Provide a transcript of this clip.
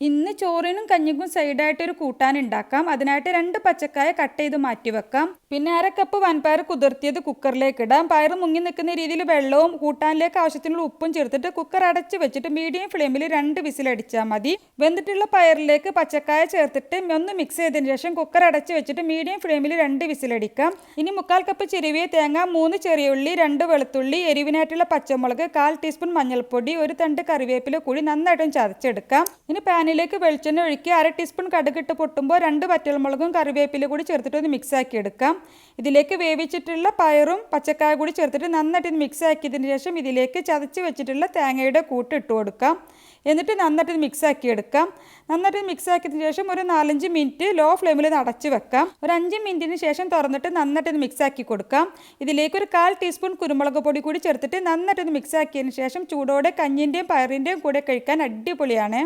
ഇന്ന് ചോറിനും കഞ്ഞിക്കും സൈഡായിട്ട് ഒരു കൂട്ടാൻ ഉണ്ടാക്കാം. അതിനായിട്ട് 2 പച്ചക്കായ കട്ട് ചെയ്ത് മാറ്റി വെക്കാം. പിന്നെ 1/2 കപ്പ് വൻപയർ കുതിർത്തിയത് കുക്കറിലേക്ക് ഇടാം. പയർ മുങ്ങി നിൽക്കുന്ന രീതിയിൽ വെള്ളവും കൂട്ടാനിലേക്ക് ആവശ്യത്തിനുള്ള ഉപ്പും ചേർത്തിട്ട് കുക്കർ അടച്ച് വെച്ചിട്ട് മീഡിയം ഫ്ലെയിമിൽ 2 വിസിലടിച്ചാൽ മതി. വെന്തിട്ടുള്ള പയറിലേക്ക് പച്ചക്കായ ചേർത്തിട്ട് ഒന്ന് മിക്സ് ചെയ്തതിന് ശേഷം കുക്കർ അടച്ച് വെച്ചിട്ട് മീഡിയം ഫ്ലെയിമിൽ 2 വിസിലടിക്കാം. ഇനി 1/4 കപ്പ് ചിരുവിയ തേങ്ങ, 3 ചെറിയ ഉള്ളി, 2 വെളുത്തുള്ളി, എരിവിനായിട്ടുള്ള പച്ചമുളക്, 1/4 ടീസ്പൂൺ മഞ്ഞൾപ്പൊടി, 1 തണ്ട് കറിവേപ്പില കൂടി നന്നായിട്ടും ചതച്ചെടുക്കാം. ഇനി പാനിലേക്ക് വെളിച്ചെണ്ണ ഒഴിക്കുക. 1/2 ടീസ്പൂൺ കടുകിട്ട് പൊട്ടുമ്പോൾ 2 വറ്റൽമുളകും കറിവേപ്പില കൂടി ചേർത്തിട്ട് ഒന്ന് മിക്സ് ആക്കി എടുക്കാം. ഇതിലേക്ക് വേവിച്ചിട്ടുള്ള പയറും പച്ചക്കായ കൂടി ചേർത്തിട്ട് നന്നായിട്ട് മിക്സ് ആക്കിയതിന് ശേഷം ഇതിലേക്ക് ചതച്ച് വെച്ചിട്ടുള്ള തേങ്ങയുടെ കൂട്ട് ഇട്ട് കൊടുക്കാം. എന്നിട്ട് നന്നായിട്ട് മിക്സ് ആക്കി എടുക്കാം. നന്നായിട്ട് മിക്സ് ആക്കിയതിന് ശേഷം ഒരു 4-5 മിനിറ്റ് ലോ ഫ്ലെയിമിൽ അടച്ച് വെക്കാം. ഒരു 5 മിനിറ്റിന് ശേഷം തുറന്നിട്ട് നന്നായിട്ട് മിക്സ് ആക്കി കൊടുക്കാം. ഇതിലേക്ക് ഒരു 1/4 ടീസ്പൂൺ കുരുമുളക് പൊടി കൂടി ചേർത്തിട്ട് നന്നായിട്ട് മിക്സ് ആക്കിയതിന് ശേഷം ചൂടോടെ കഞ്ഞിൻ്റെയും പയറിൻ്റെയും കൂടെ കഴിക്കാൻ അടിപൊളിയാണ്.